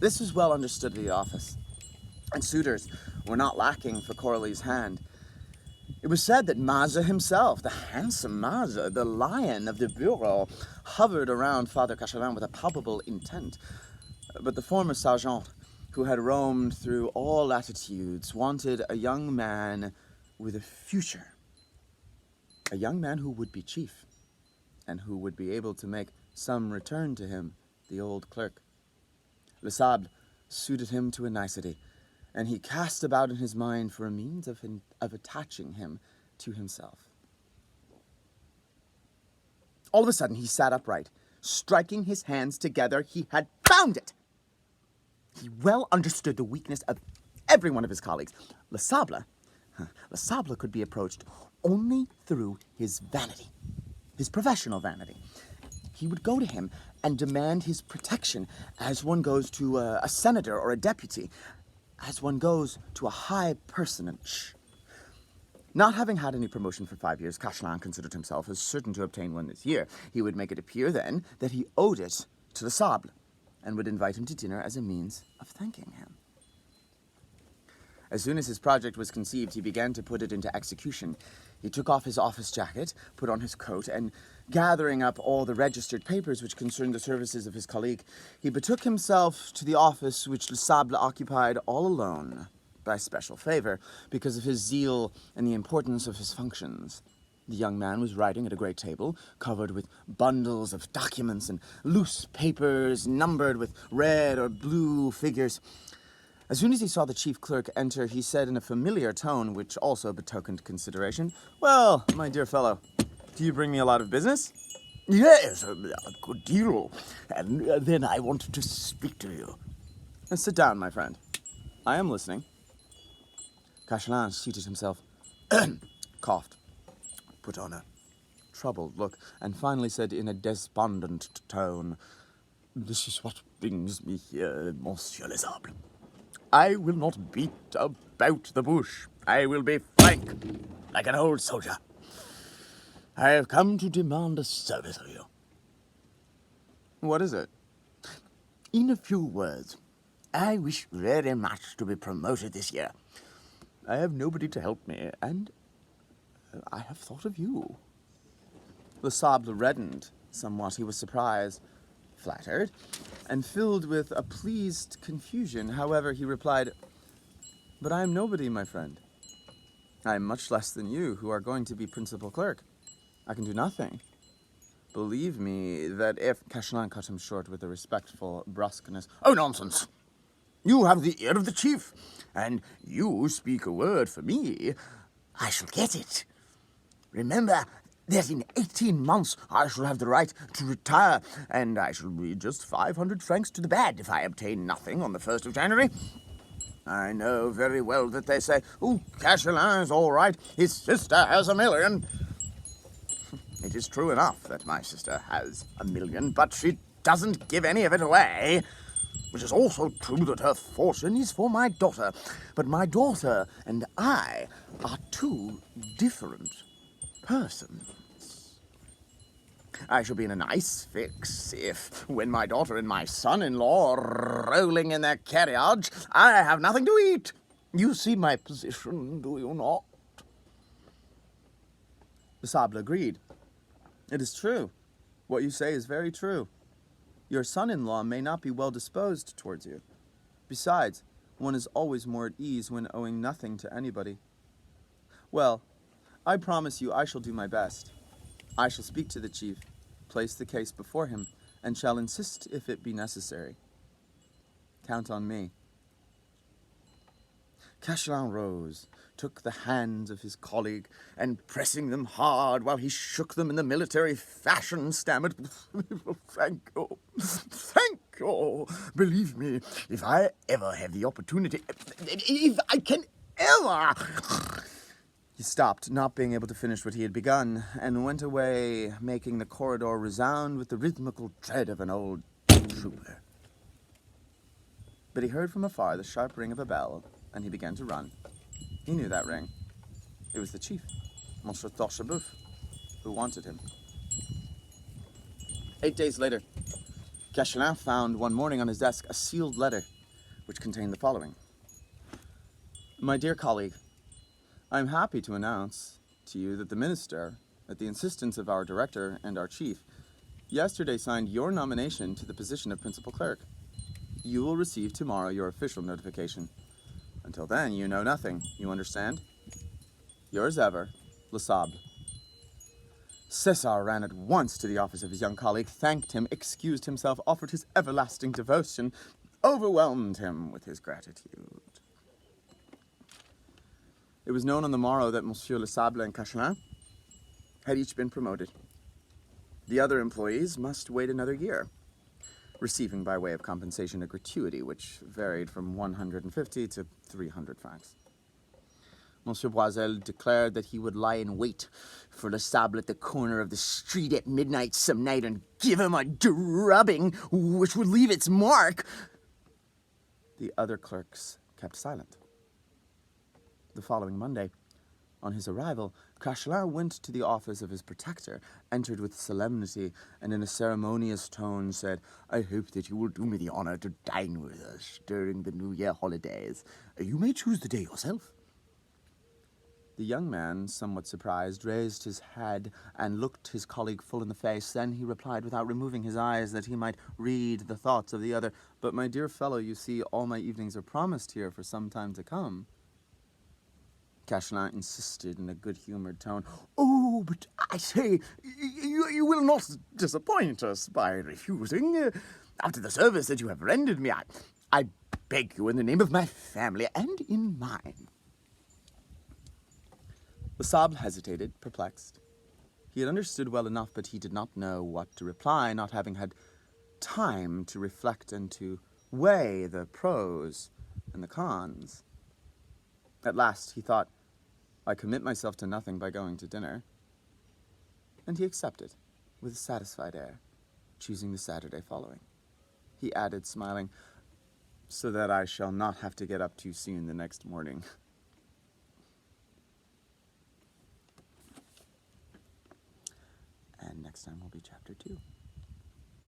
This was well understood at the office, and suitors were not lacking for Coralie's hand. It was said that Maza himself, the handsome Maza, the lion of the bureau, hovered around Father Cachelin with a palpable intent. But the former sergeant, who had roamed through all latitudes, wanted a young man with a future. A young man who would be chief, and who would be able to make some return to him, the old clerk. Slabz suited him to a nicety, and he cast about in his mind for a means of attaching him to himself. All of a sudden, he sat upright. Striking his hands together, he had found it! He well understood the weakness of every one of his colleagues. Slabz could be approached only through his vanity, his professional vanity. He would go to him and demand his protection as one goes to a senator or a deputy, as one goes to a high personage. Not having had any promotion for 5 years, Cachelin considered himself as certain to obtain one this year. He would make it appear then that he owed it to Slabz, and would invite him to dinner as a means of thanking him. As soon as his project was conceived, he began to put it into execution. He took off his office jacket, put on his coat, and gathering up all the registered papers which concerned the services of his colleague, he betook himself to the office which Slabz occupied all alone, by special favor, because of his zeal and the importance of his functions. The young man was writing at a great table, covered with bundles of documents and loose papers numbered with red or blue figures. As soon as he saw the chief clerk enter, he said in a familiar tone, which also betokened consideration, "Well, my dear fellow, do you bring me a lot of business?" "Yes, a good deal. And then I wanted to speak to you." Sit down, my friend. I am listening. Cachelin seated himself, coughed, put on a troubled look, and finally said in a despondent tone, "This is what brings me here, Monsieur Slabz. I will not beat about the bush. I will be frank, like an old soldier. I have come to demand a service of you." "What is it?" "In a few words, I wish very much to be promoted this year. I have nobody to help me, and I have thought of you." Slabz reddened somewhat. He was surprised, flattered, and filled with a pleased confusion. However, he replied, "But I am nobody, my friend. I am much less than you, who are going to be principal clerk. I can do nothing. Believe me that if..." Cachelin cut him short with a respectful brusqueness. "Oh, nonsense! You have the ear of the chief, and you speak a word for me, I shall get it. Remember that in 18 months I shall have the right to retire, and I shall be just 500 francs to the bad if I obtain nothing on the 1st of January. I know very well that they say, 'Oh, Cachelin is all right, his sister has 1 million. It is true enough that my sister has 1 million, but she doesn't give any of it away. It is also true that her fortune is for my daughter, but my daughter and I are two different persons. I shall be in a nice fix if, when my daughter and my son-in-law are rolling in their carriage, I have nothing to eat. You see my position, do you not?" Slabz agreed. "It is true. What you say is very true. Your son-in-law may not be well disposed towards you. Besides, one is always more at ease when owing nothing to anybody. Well, I promise you I shall do my best. I shall speak to the chief, place the case before him, and shall insist if it be necessary. Count on me." Cachelin rose, took the hands of his colleague, and pressing them hard while he shook them in the military fashion, stammered, "Thank you, thank you. Believe me, if I ever have the opportunity, if I can ever..." He stopped, not being able to finish what he had begun, and went away, making the corridor resound with the rhythmical tread of an old trooper. But he heard from afar the sharp ring of a bell, and he began to run. He knew that ring. It was the chief, Monsieur Torcheboeuf, who wanted him. 8 days later, Cachelin found one morning on his desk a sealed letter which contained the following. My dear colleague, I am happy to announce to you that the minister, at the insistence of our director and our chief, yesterday signed your nomination to the position of principal clerk. You will receive tomorrow your official notification. Until then, you know nothing. You understand? Yours ever, Slabz. Cesar ran at once to the office of his young colleague, thanked him, excused himself, offered his everlasting devotion, overwhelmed him with his gratitude. It was known on the morrow that Monsieur Slabz and Cachelin had each been promoted. The other employees must wait another year, receiving by way of compensation a gratuity which varied from 150 to 300 francs. Monsieur Boisel declared that he would lie in wait for Slabz at the corner of the street at midnight some night and give him a drubbing which would leave its mark. The other clerks kept silent. The following Monday, on his arrival, Cachelin went to the office of his protector, entered with solemnity, and in a ceremonious tone said, I hope that you will do me the honor to dine with us during the New Year holidays. You may choose the day yourself. The young man, somewhat surprised, raised his head and looked his colleague full in the face. Then he replied, without removing his eyes, that he might read the thoughts of the other, But, my dear fellow, you see, all my evenings are promised here for some time to come. Cachelin insisted in a good-humored tone, Oh, but I say, you will not disappoint us by refusing. After the service that you have rendered me, I beg you in the name of my family and in mine. Slabz hesitated, perplexed. He had understood well enough, but he did not know what to reply, not having had time to reflect and to weigh the pros and the cons. At last he thought, I commit myself to nothing by going to dinner. And he accepted, with a satisfied air, choosing the Saturday following. He added, smiling, so that I shall not have to get up too soon the next morning. And next time will be chapter 2.